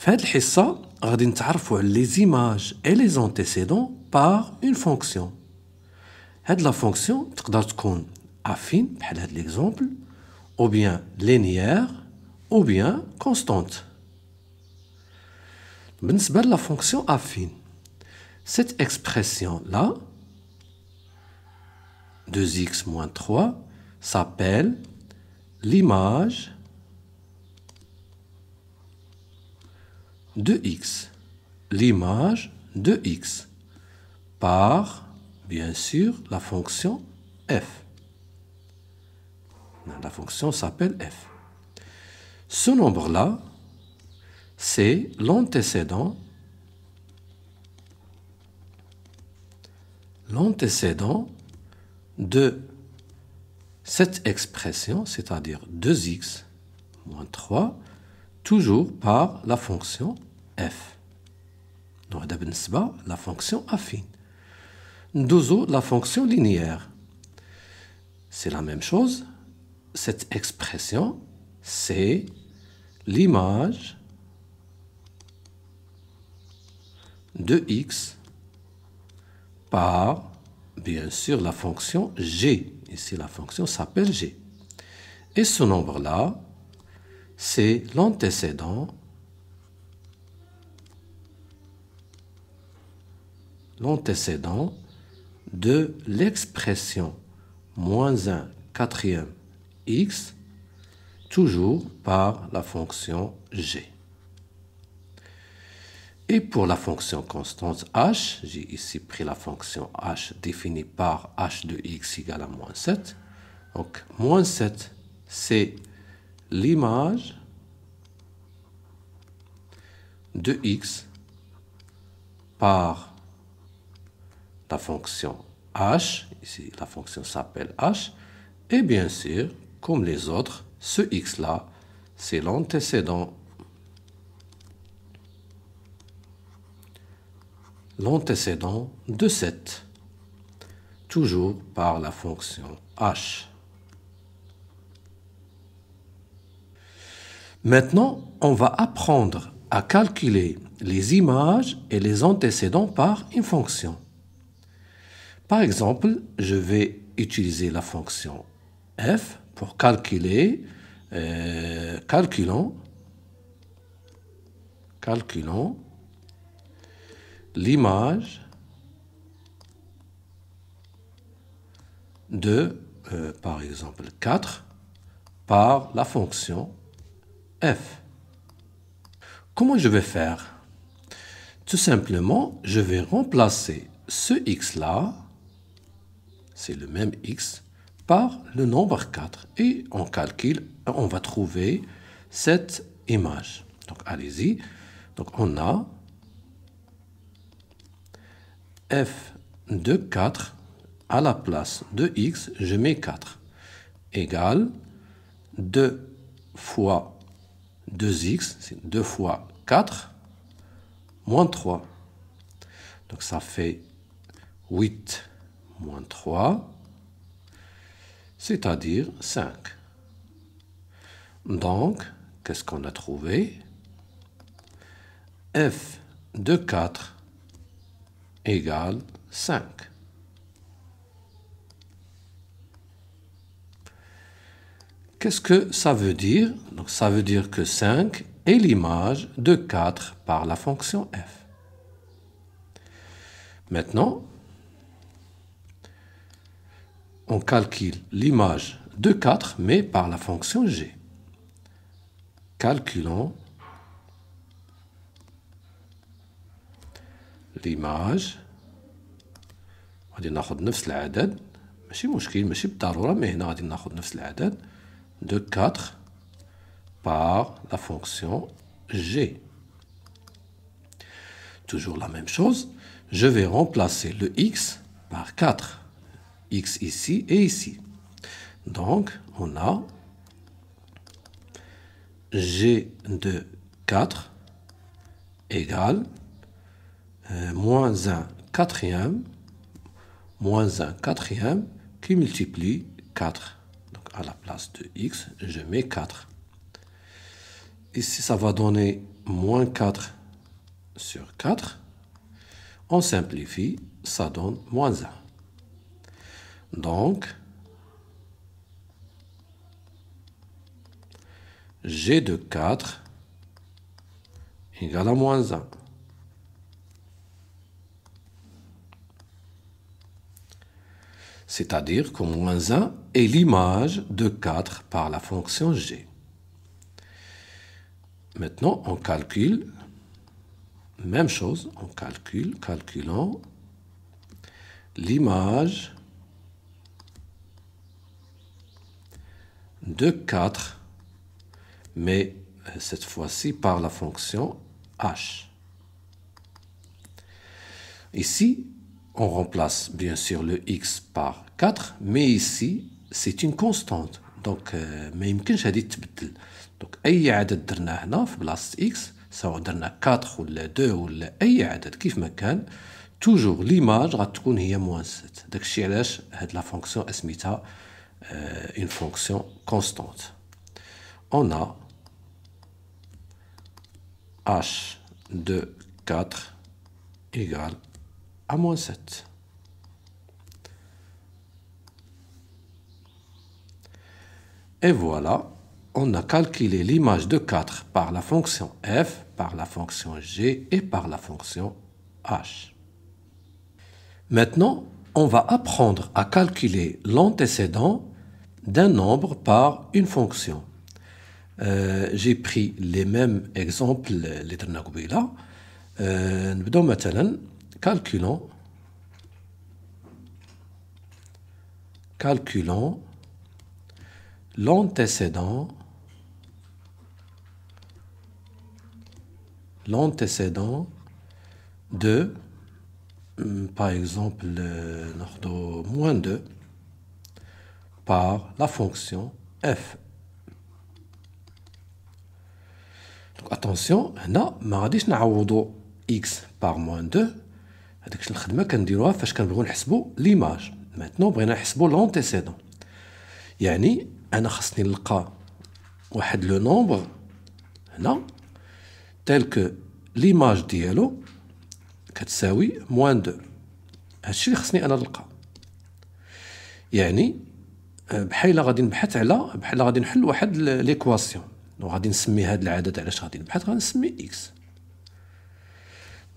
في هذه الحصة غادي نتعرفوا على les images et les antécédents par une fonction. هاد la fonction تقدر تكون affine بحال هاد l'exemple ou bien linéaire ou bien constante. بالنسبة la fonction affine, cette expression-là 2x moins 3 s'appelle l'image de x. L'image de x par, bien sûr, la fonction f. La fonction s'appelle f. Ce nombre-là, c'est l'antécédent de cette expression, c'est-à-dire 2x moins 3, toujours par la fonction f. Donc, la fonction affine. Nous la fonction linéaire. C'est la même chose. Cette expression, c'est l'image de x par, bien sûr, la fonction g. Ici, la fonction s'appelle g. Et ce nombre-là, c'est l'antécédent de l'expression moins 1 quatrième x, toujours par la fonction g. Et pour la fonction constante h, j'ai ici pris la fonction h définie par h de x égale à moins 7. Donc, moins 7, c'est l'image de x par la fonction h, ici la fonction s'appelle h, et bien sûr, comme les autres, ce x-là, c'est l'antécédent de 7, toujours par la fonction h. Maintenant, on va apprendre à calculer les images et les antécédents par une fonction. Par exemple, je vais utiliser la fonction f pour calculer, calculons l'image de, par exemple, 4 par la fonction f. Comment je vais faire? Tout simplement, je vais remplacer ce x-là, c'est le même x, par le nombre 4. Et on calcule, on va trouver cette image. Donc, allez-y. Donc, on a f de 4 à la place de x, je mets 4, égale 2 fois 2x, c'est 2 fois 4, moins 3. Donc, ça fait 8 moins 3, c'est-à-dire 5. Donc, qu'est-ce qu'on a trouvé? F de 4 égale 5. Qu'est-ce que ça veut dire? Donc, ça veut dire que 5 est l'image de 4 par la fonction f. Maintenant, on calcule l'image de 4, mais par la fonction g. Calculons l'image. غادي ناخذ نفس العدد، ماشي مشكل، ماشي بالضرورة، mais هنا غادي ناخذ نفس العدد de 4 par la fonction g. Toujours la même chose, je vais remplacer le x par 4. X ici et ici. Donc, on a g de 4 égale moins 1 quatrième qui multiplie 4. À la place de x, je mets 4. Ici, ça va donner moins 4 sur 4. On simplifie, ça donne moins 1. Donc, g de 4 égale à moins 1. C'est-à-dire que moins 1 est l'image de 4 par la fonction g. Maintenant, on calcule, même chose, on calculons l'image de 4, mais cette fois-ci par la fonction h. Ici, on remplace bien sûr le x par 4, mais ici, c'est une constante. Donc, ما يمكنش هذه تبدل. Donc, أي عدد درناه هنا في بلاصة x، سواء درنا 4 ولا 2 ولا أي عدد كيف ما كان، toujours l'image غتكون هي moins 7. داكشي علاش هاد لا فونكسيون اسميتها une fonction constante. On a h de 4 égale à moins 7. Et voilà, on a calculé l'image de 4 par la fonction f, par la fonction g et par la fonction h. Maintenant, on va apprendre à calculer l'antécédent d'un nombre par une fonction. J'ai pris les mêmes exemples اللي درنا قبيله. نبداو مثلا calculons l'antécédent de, par exemple, moins 2 par la fonction f. Donc attention, هنا ما غاديش نعوضوا x par moins 2. هذاك الخدمه كنديروها فاش كنبغيو نحسبوا ليماج. maintenant بغينا نحسبوا l'antécédent. يعني انا خصني نلقى واحد لو نومبر هنا tel que l'image ديالو كتساوي moins 2. هادشي اللي خصني انا نلقى. يعني بحال غادي نبحث على بحال غادي نحل واحد ليكواسيون. وغادي نسمي هاد العدد علاش غادي نبحث غنسمي x.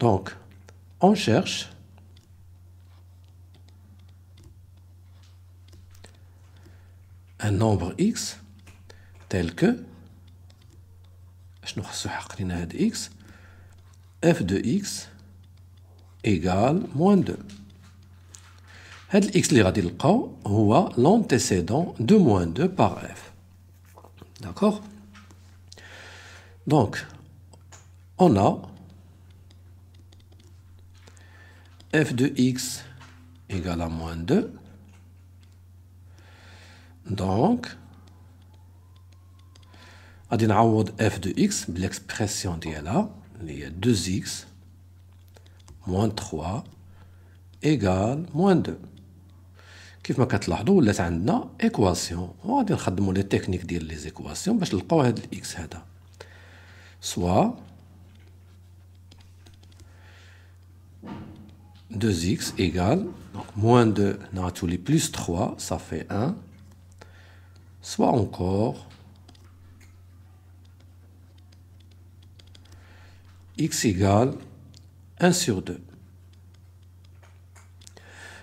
Donc on cherche un nombre x tel que شنو خصو يحقق لنا هاد x f de x égale moins 2. هاد x اللي غادي نلقاو هو l'antécédent de moins 2 par f. D'accord? Donc on a f de x égale à moins 2. Donc غادي نعوض f de x بالexpression ديالها اللي هي 2x moins 3 égale moins 2. كيف ما كتلاحظوا ولات عندنا ايكواسيون، وغادي نخدموا لي تكنيك ديال لي زيكواسيون باش نلقاو هاد الاكس هذا. soit 2x égale, donc moins 2, les plus 3, ça fait 1, soit encore x égale 1 sur 2.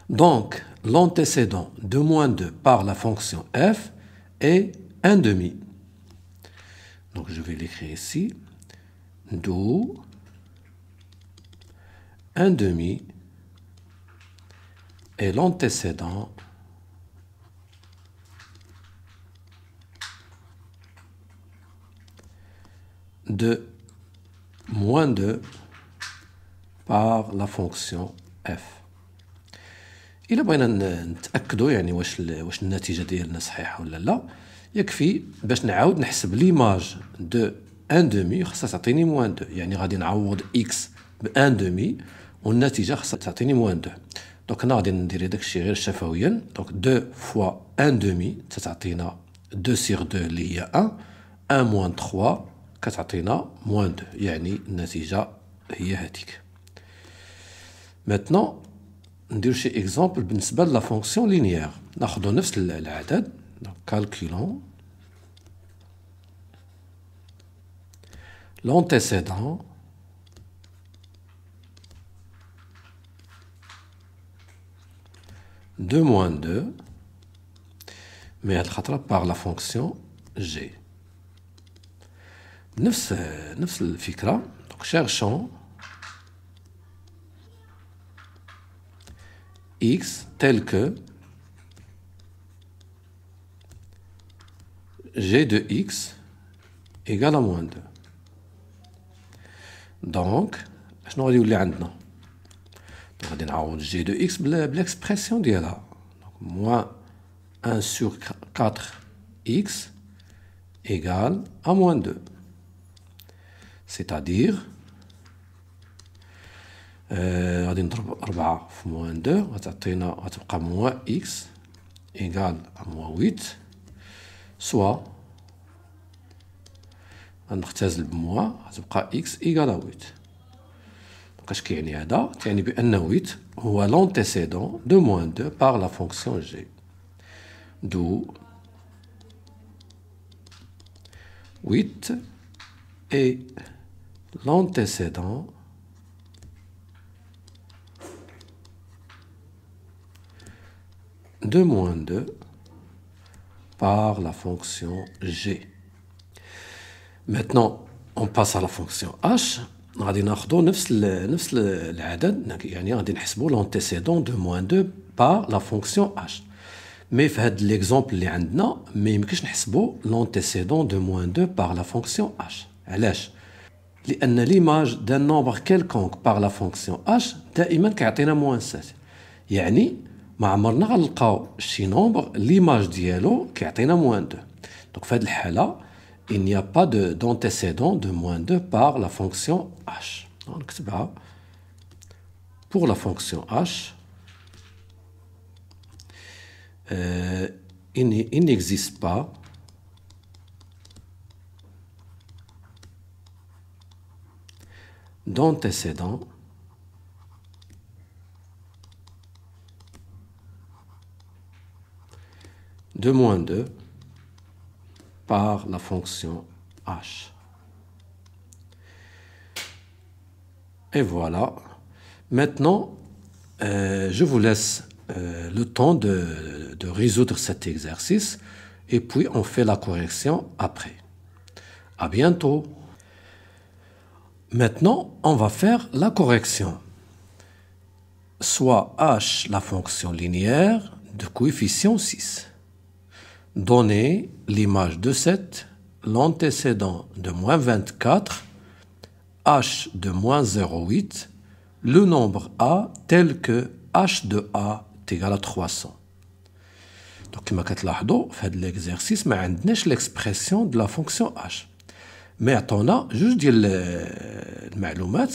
Donc, l'antécédent de moins 2 par la fonction f est 1 demi. Donc, je vais l'écrire ici. D'où 1 demi est l'antécédent de moins 2 par la fonction f. إلا بغينا نتأكدوا يعني واش النتيجة ديالنا صحيحة ولا لا، يكفي باش نعاود نحسب ليماج دو 1 دومي خاصها تعطيني موان 2، يعني غادي نعوض اكس ب 1 دومي والنتيجة خاصها تعطيني موان 2. دونك هنا غادي ندير داكشي غير شفويا. دونك 2 فوا 1 دومي تعطينا 2 سيغ 2 اللي هي 1، 1 موان 3 كتعطينا موان 2 يعني النتيجة هي هذيك. maintenant نديرو شي اكزامبل بالنسبة لا فونكسيون لينيير. ناخدو نفس العدد calculons l'antécédent de moins 2 mais هاد الخطرة par la fonction g. نفس الفكرة. donc cherchons x tel que g de x égale à moins 2. donc شنو غادي يولي عندنا؟ غادي نعوض g de x بالexpression ديالها. donc moins 1 sur 4x égale à moins 2. c'est-à-dire غادي نضرب 4 في moins 2 غتبقى moins x égale à moins 8 soit غنختزل بموا غتبقى x égale à 8. donc اش كيعني هذا؟ تعني بأن 8 هو l'antécédent de moins 2 par la fonction g. d'où 8 est l'antécédent de moins 2 par la fonction g. maintenant on passe à la fonction h. غادي ناخدو نفس العدد يعني غادي نحسبو l'antécédent de moins 2 par la fonction h. mais في هاد l'exemple اللي عندنا ما يمكنش نحسبو l'antécédent de moins 2 par la fonction h. علاش؟ لأن l'image d'un nombre quelconque par la fonction h دائما كيعطينا moins 7. يعني ما عمرنا غنلقاو شي نومبر l'image ديالو كيعطينا moins 2. donc في هاد الحالة il n'y a pas d'antécédent de moins 2 par la fonction h. donc نكتبها pour la fonction h. il n'existe pas d'antécédent de moins 2 par la fonction h. Et voilà. Maintenant, je vous laisse le temps de résoudre cet exercice et puis on fait la correction après. À bientôt. Maintenant, on va faire la correction. Soit h, la fonction linéaire de coefficient 6. Donner l'image de 7, l'antécédent de moins 24, h de moins 0,8, le nombre a tel que h de a est égal à 300. Donc, كما كتلاحظوا في هذا l'exercice ما عندناش l'expression de la fonction h. mais عطونا جوج ديال المعلومات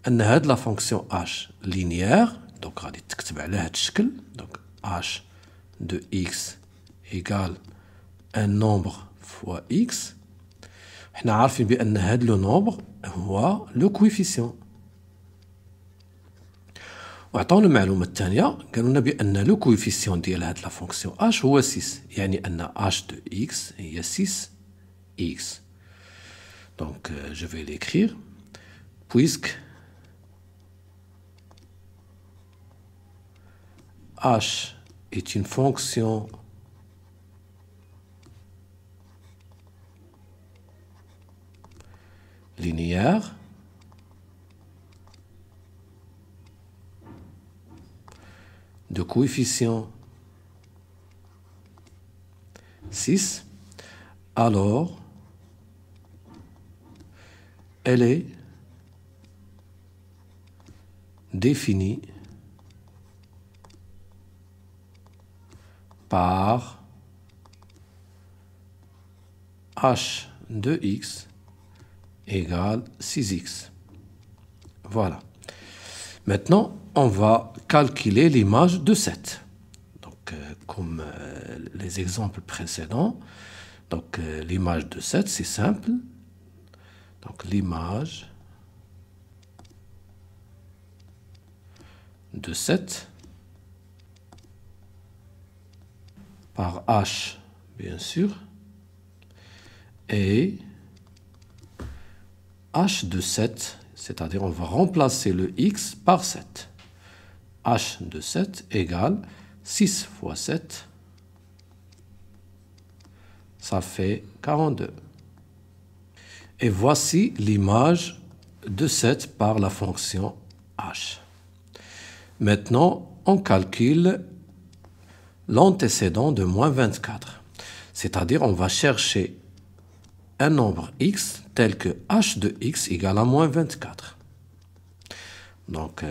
ان هاد la fonction h linéaire. donc غادي تكتب على هاد الشكل. donc h de x égale un nombre fois x. حنا عارفين بأن هاد لو نومبر هو لو كويفيسيون. وعطاونا المعلومة الثانية قالوا لنا بأن لو كويفيسيون ديال هاد لا فونكسيون h هو 6. يعني أن h de x هي 6x. donc je vais l'écrire puisque h est une fonction linéaire de coefficient 6, alors elle est définie par h de x égale 6x. Voilà. Maintenant, on va calculer l'image de 7. Donc, comme les exemples précédents, donc l'image de 7, c'est simple. Donc l'image de 7 par h, bien sûr, et h de 7, c'est-à-dire on va remplacer le x par 7. H de 7 égale 6 fois 7, ça fait 42. Et voici l'image de 7 par la fonction h. Maintenant, on calcule l'antécédent de moins 24. C'est-à-dire, on va chercher un nombre x tel que h de x égale à moins 24. Donc,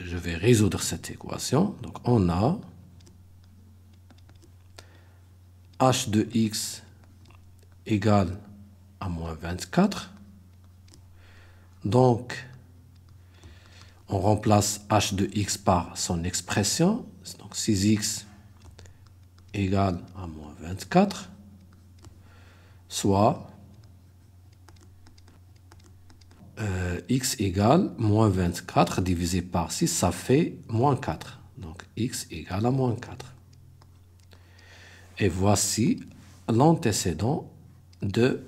je vais résoudre cette équation. Donc, on a h de x égale à moins 24. Donc, on remplace h de x par son expression. Donc, 6x égale à moins 24, soit x égale moins 24 divisé par 6, ça fait moins 4. Donc, x égale à moins 4. Et voici l'antécédent de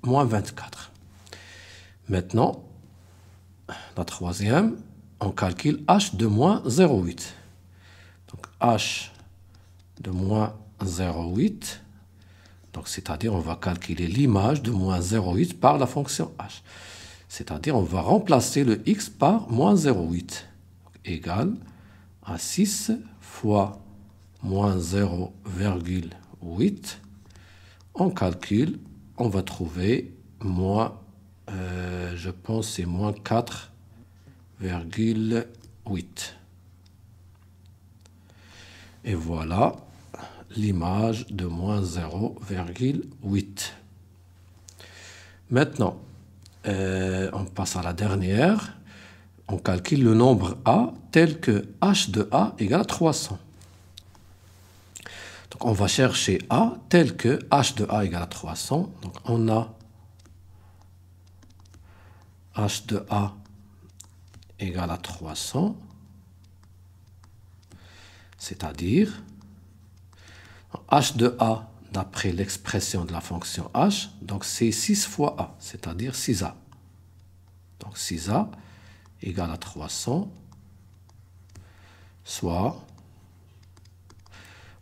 moins 24. Maintenant, la troisième, on calcule h de moins 0,8. Donc, h de moins 0,8. Donc, c'est-à-dire, on va calculer l'image de moins 0,8 par la fonction h. C'est-à-dire, on va remplacer le x par moins 0,8. Égal à 6 fois moins 0,8. On calcule, on va trouver moins, je pense c'est moins 4,8. Et voilà l'image de moins 0,8. Maintenant, on passe à la dernière. On calcule le nombre a tel que h de a égale à 300. Donc, on va chercher a tel que h de a égale à 300. Donc, on a h de a égale à 300. C'est-à-dire, h de a, d'après l'expression de la fonction h, donc c'est 6 fois a, c'est-à-dire 6a. Donc 6a égale à 300, soit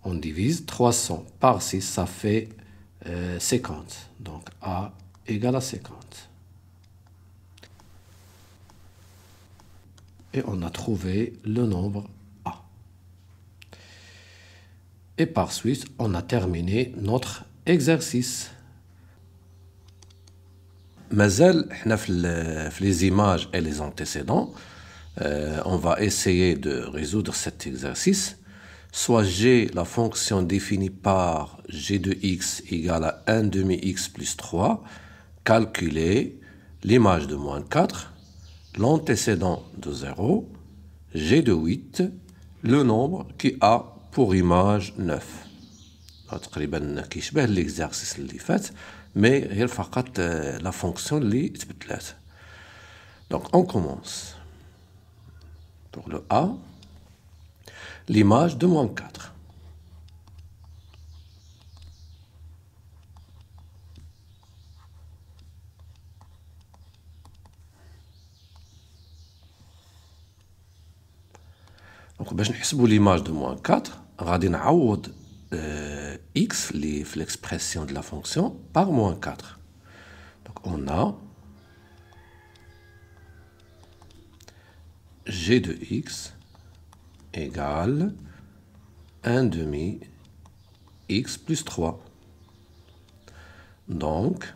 on divise 300 par 6, ça fait 50. Donc a égale à 50. Et on a trouvé le nombre a. Et par suite, on a terminé notre exercice. مازال احنا في les images et les antécédents. On va essayer de résoudre cet exercice. Soit g, la fonction définie par g de x égale à 1 demi x plus 3, calculer l'image de moins 4, l'antécédent de 0, g de 8, le nombre qui a pour image 9. تقريبا كيشبه l'exercice اللي فات mais غير فقط la fonction اللي تبدلات. Donc on commence. Pour le a, l'image de moins 4. Donc باش نحسبوا l'image de moins 4 غادي نعوض x اللي في l'expression de la fonction par moins 4. Donc on a g de x égale 1 demi x plus 3. Donc,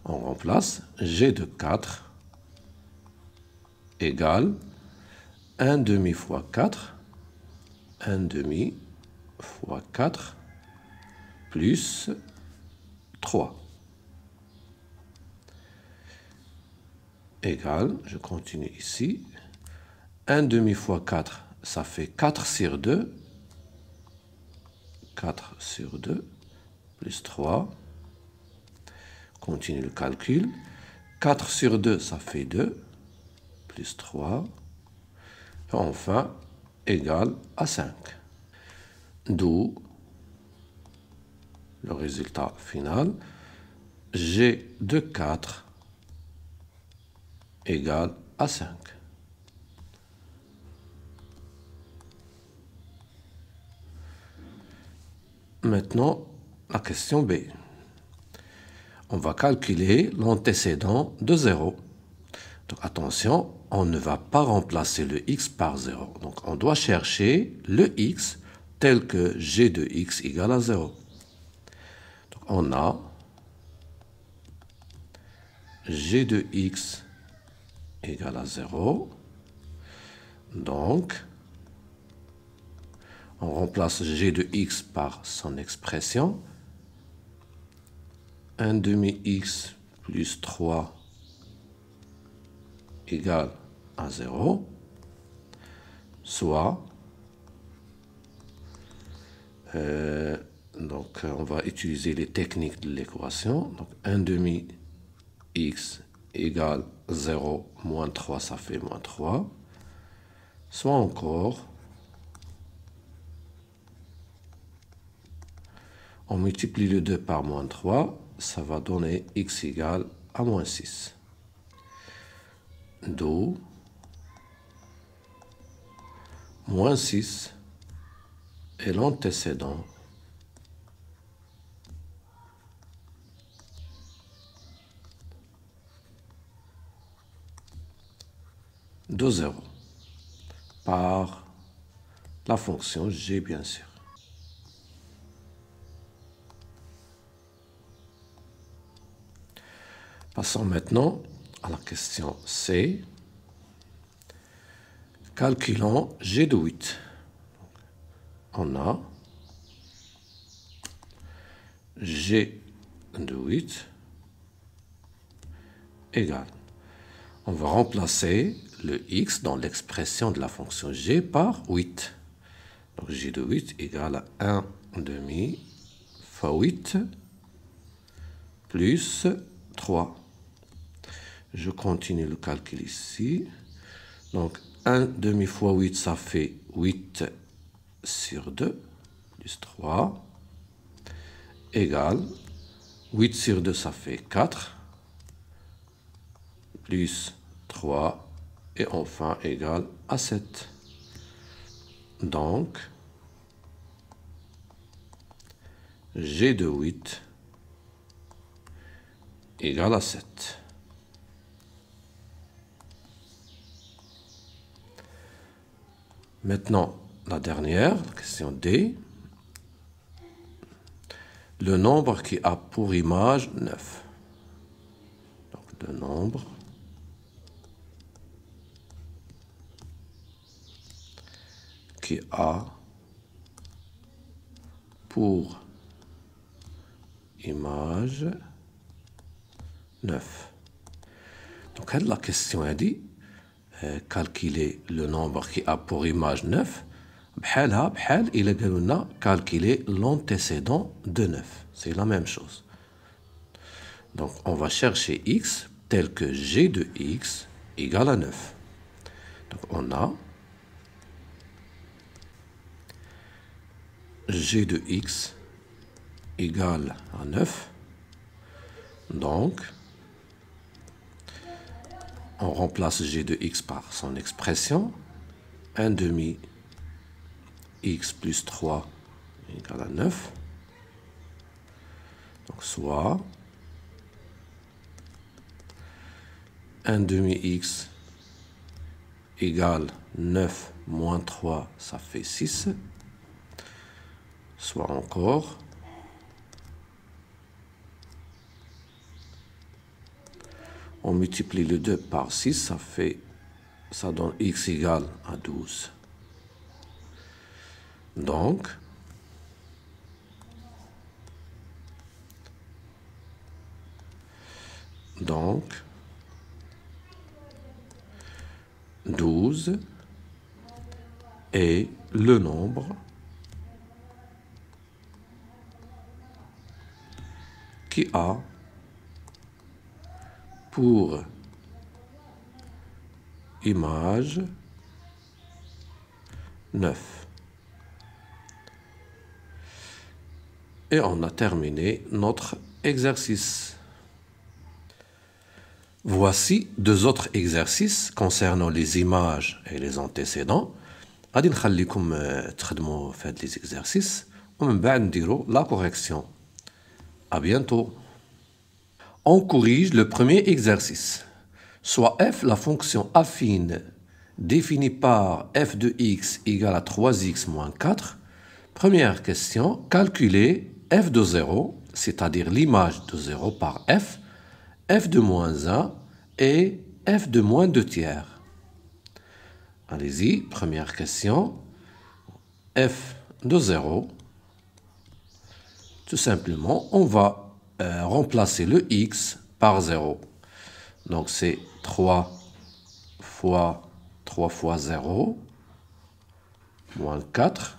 on remplace g de 4 égale 1 demi fois 4, 1 demi fois 4 plus 3. Égale, je continue ici, 1 demi fois 4, ça fait 4 sur 2, 4 sur 2, plus 3. continue le calcul. 4 sur 2, ça fait 2, plus 3, et enfin, égal à 5. D'où le résultat final, g de 4 égale à 5. Maintenant, la question B. On va calculer l'antécédent de 0. Donc attention, on ne va pas remplacer le x par 0. Donc on doit chercher le x tel que g de x égale à 0. Donc on a g de x égale à 0. Donc, on remplace g de x par son expression. 1 demi x plus 3 égale à 0. Soit, donc on va utiliser les techniques de l'équation. Donc 1 demi x égale 0 moins 3, ça fait moins 3. Soit encore, on multiplie le 2 par moins 3, ça va donner x égale à moins 6. D'où moins 6 est l'antécédent de 0 par la fonction g, bien sûr. Passons maintenant à la question C. Calculons g de 8. On a g de 8 égale. On va remplacer le x dans l'expression de la fonction g par 8. Donc g de 8 égale à 1 demi fois 8 plus 3. Je continue le calcul ici. Donc 1 demi fois 8, ça fait 8 sur 2 plus 3 égale 8 sur 2, ça fait 4 plus 3 et enfin égale à 7. Donc, g de 8 égale à 7. Maintenant, la dernière, question D. Le nombre qui a pour image 9. Donc, le nombre qui a pour image 9. Donc, la question a dit calculer le nombre qui a pour image 9. بحالها بحال إلا قالوا لنا calculer l'antécédent de 9. C'est la même chose. Donc, on va chercher x tel que g de x égale à 9. Donc, on a g de x égale à 9. Donc, on remplace g de x par son expression. 1 demi x plus 3 égale à 9. Donc, soit 1 demi x égale 9 moins 3, ça fait 6. Soit encore on multiplie le 2 par 6, ça donne x égale à 12. Donc, Donc, 12 est le nombre qui a pour image 9. Et on a terminé notre exercice. Voici deux autres exercices concernant les images et les antécédents. غادي نخليكم تخدموا في هاد les exercices ومن بعد نديروا la correction. À bientôt. On corrige le premier exercice. Soit f, la fonction affine définie par f de x égale à 3x moins 4. Première question, calculer f de 0, c'est-à-dire l'image de 0 par f de moins 1 et f de moins 2 tiers. Allez-y, première question, f de 0. Tout simplement, on va remplacer le x par 0. Donc c'est 3 fois 0, moins 4.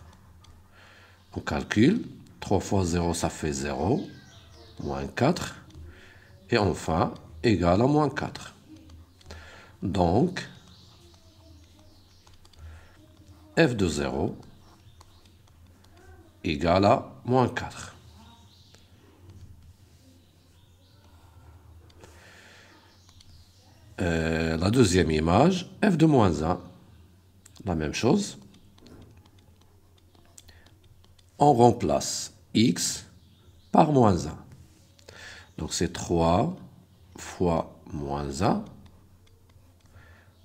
On calcule. 3 fois 0, ça fait 0, moins 4. Et enfin, égal à moins 4. Donc, f de 0 égale à moins 4. La deuxième image, f de moins 1, la même chose. On remplace x par moins 1. Donc c'est 3 fois moins 1,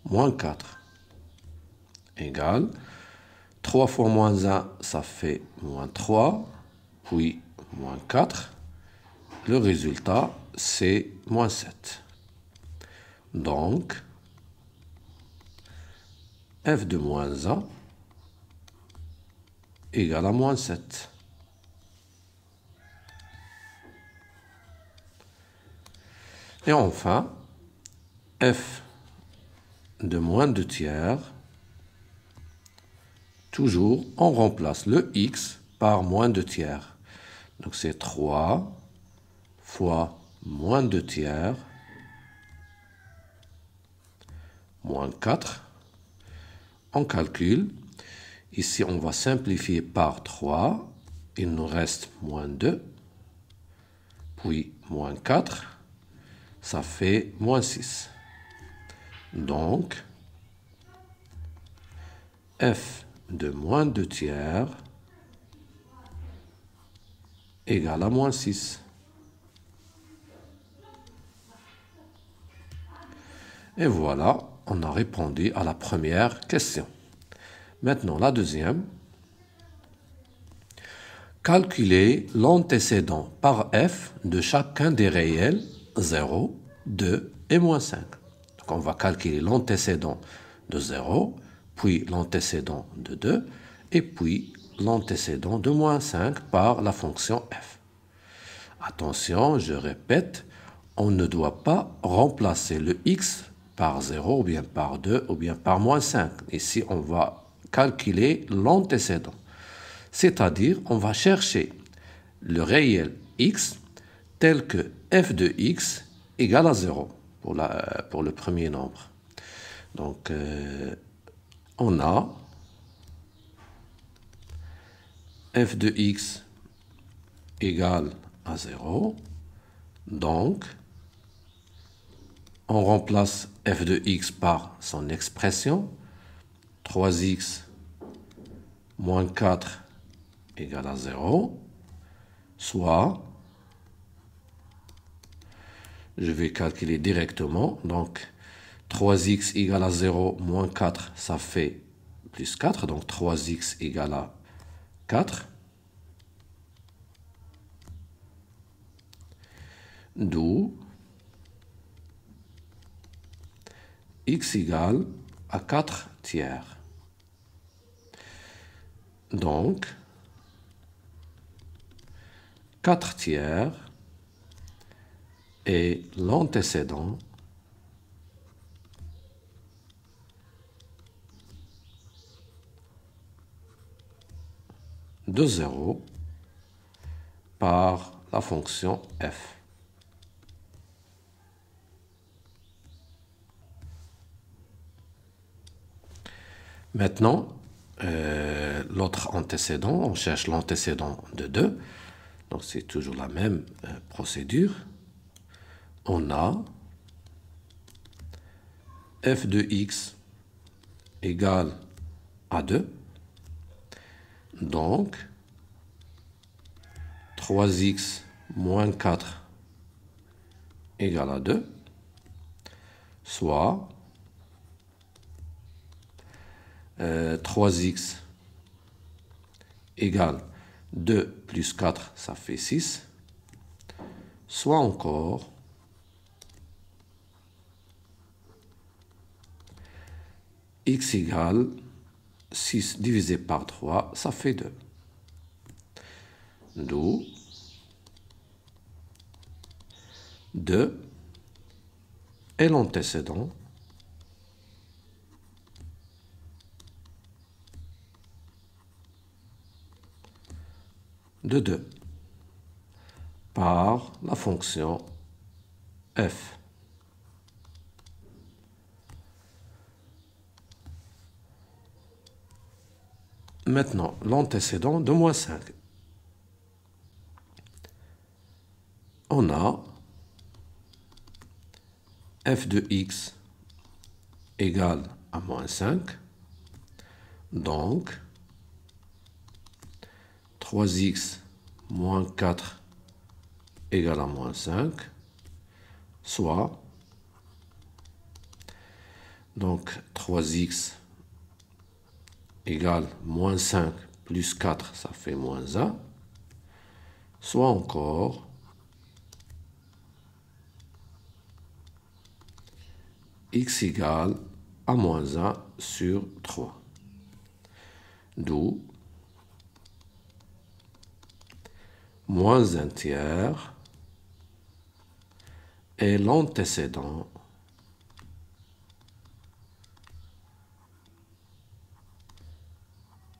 moins 4, égale 3 fois moins 1, ça fait moins 3, puis moins 4. Le résultat, c'est moins 7. Donc, f de moins 1 égale à moins 7. Et enfin, f de moins 2 tiers, toujours, on remplace le x par moins 2 tiers. Donc c'est 3 fois moins 2 tiers, moins 4. On calcule. Ici, on va simplifier par 3. Il nous reste moins 2. Puis moins 4. Ça fait moins 6. Donc, f de moins 2 tiers égale à moins 6. Et voilà, on a répondu à la première question. Maintenant, la deuxième. Calculer l'antécédent par f de chacun des réels 0, 2 et moins 5. Donc, on va calculer l'antécédent de 0, puis l'antécédent de 2, et puis l'antécédent de moins 5 par la fonction f. Attention, je répète, on ne doit pas remplacer le x par 0, ou bien par 2, ou bien par moins 5. Ici, on va calculer l'antécédent. C'est-à-dire, on va chercher le réel x tel que f de x égale à 0 pour le premier nombre. Donc, on a f de x égale à 0. Donc, on remplace f de x par son expression. 3x moins 4 égale à 0. Soit, je vais calculer directement. Donc, 3x égale à 0 moins 4, ça fait plus 4. Donc, 3x égale à 4. D'où x égale à 4 tiers. Donc, 4 tiers est l'antécédent de 0 par la fonction f. Maintenant, l'autre antécédent, on cherche l'antécédent de 2. Donc, c'est toujours la même procédure. On a f de x égale à 2. Donc, 3x moins 4 égale à 2, soit 3x égale 2 plus 4, ça fait 6, soit encore x égale 6 divisé par 3, ça fait 2. D'où 2 est l'antécédent de 2 par la fonction f. Maintenant, l'antécédent de moins 5. On a f de x égale à moins 5. Donc, 3x moins 4 égale à moins 5, soit, donc 3x égale moins 5 plus 4, ça fait moins 1, soit encore x égale à moins 1 sur 3. D'où moins 1 tiers est l'antécédent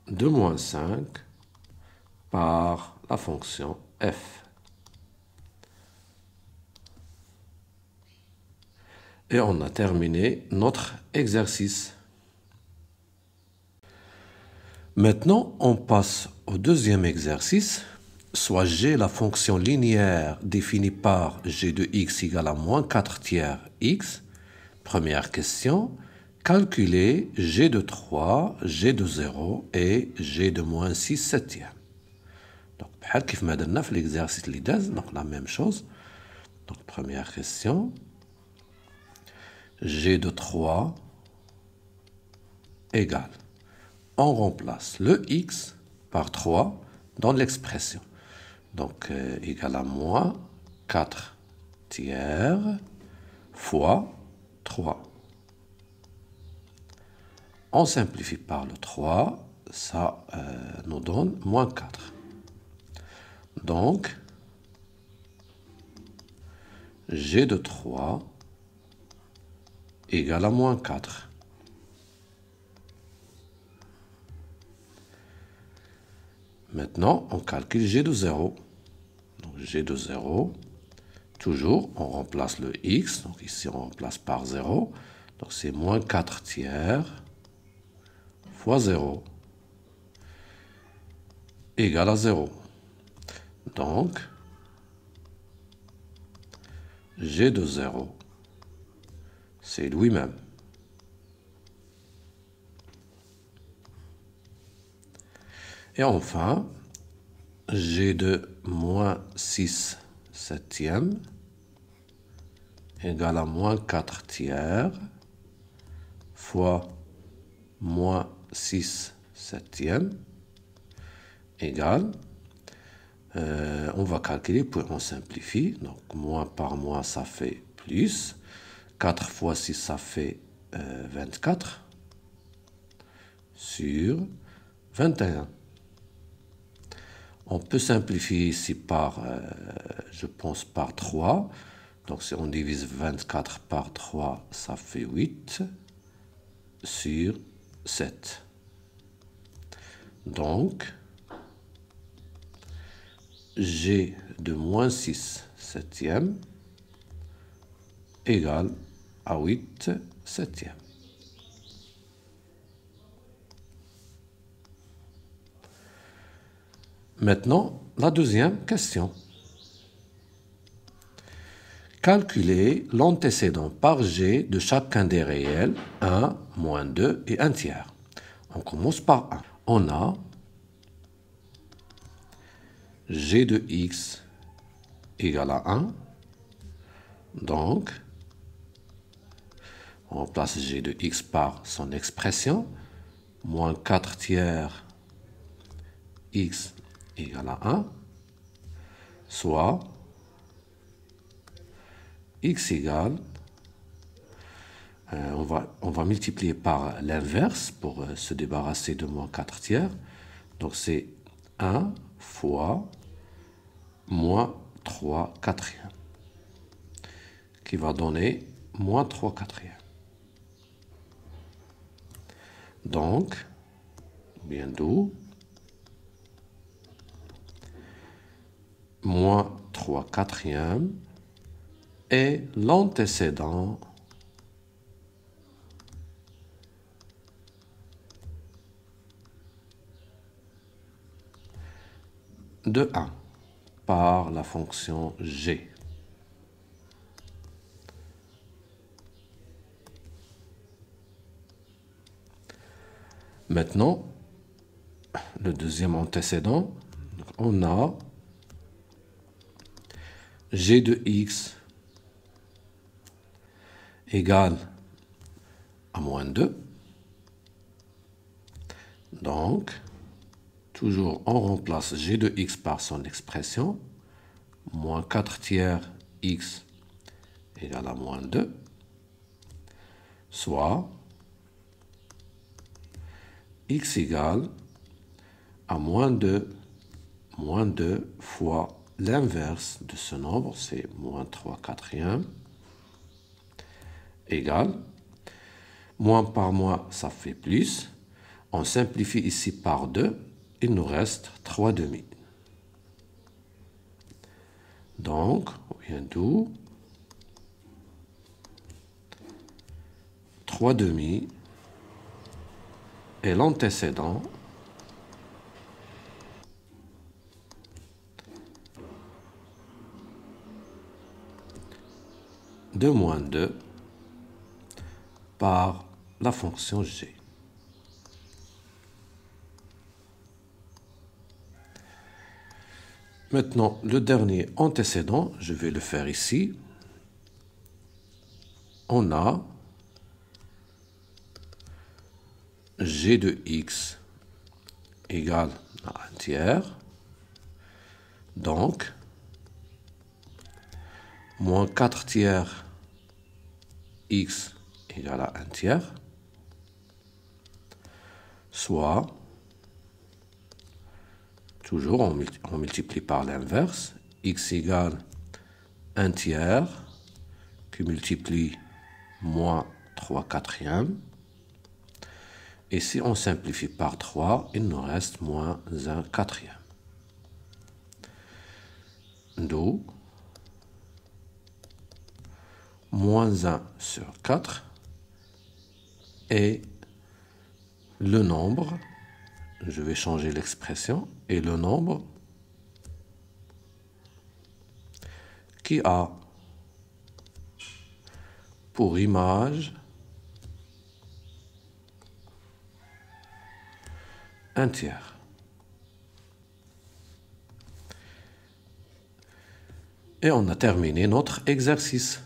de moins 5 par la fonction f. Et on a terminé notre exercice. Maintenant, on passe au deuxième exercice. Soit g, la fonction linéaire définie par g de x égale à moins 4 tiers x. Première question. Calculer g de 3, g de 0 et g de moins 6 septième. Donc, comme on a fait dans l'exercice LIDES, donc la même chose. Donc, première question. G de 3 égale. On remplace le x par 3 dans l'expression. Donc, égal à moins 4 tiers fois 3. On simplifie par le 3, ça nous donne moins 4. Donc, g de 3 égale à moins 4. Maintenant, on calcule g de 0. Donc, g de 0, toujours, on remplace le x. Donc, ici, on remplace par 0. Donc, c'est moins 4 tiers fois 0 égale à 0. Donc, g de 0, c'est lui-même. Et enfin, g de moins 6 septième égale à moins 4 tiers fois moins 6 septième égale, on va calculer, puis on simplifie. Donc, moins par moins, ça fait plus. 4 fois 6, ça fait 24 sur 21. On peut simplifier ici par, je pense, par 3. Donc, si on divise 24 par 3, ça fait 8 sur 7. Donc, g de moins 6 septième égale à 8 septième. Maintenant, la deuxième question. Calculer l'antécédent par g de chacun des réels 1, moins 2 et 1 tiers. On commence par 1. On a g de x égale à 1. Donc, on remplace g de x par son expression. Moins 4 tiers x égale à 1. Soit x égale, on va multiplier par l'inverse pour se débarrasser de moins 4 tiers. Donc c'est 1 fois moins 3 quatrièmes, qui va donner moins 3 quatrièmes. Donc, bien d'où, moins 3 quatrièmes est l'antécédent de 1 par la fonction g. Maintenant, le deuxième antécédent, on a g de x égale à moins 2. Donc, toujours on remplace g de x par son expression. Moins 4 tiers x égale à moins 2. Soit x égale à moins 2 fois l'inverse de ce nombre, c'est moins 3 quatrièmes, égale, moins par moins, ça fait plus. On simplifie ici par 2, il nous reste 3 demi. Donc, on vient d'où 3 demi est l'antécédent de moins 2 par la fonction g. Maintenant, le dernier antécédent, je vais le faire ici. On a g de x égale à 1 tiers. Donc, moins 4 tiers x égale à 1 tiers. Soit, toujours on multiplie par l'inverse, x égale 1 tiers qui multiplie moins 3 quatrièmes. Et si on simplifie par 3, il nous reste moins 1 quatrième. D'où moins 1 sur 4 est le nombre, je vais changer l'expression, et le nombre qui a pour image 1 tiers. Et on a terminé notre exercice.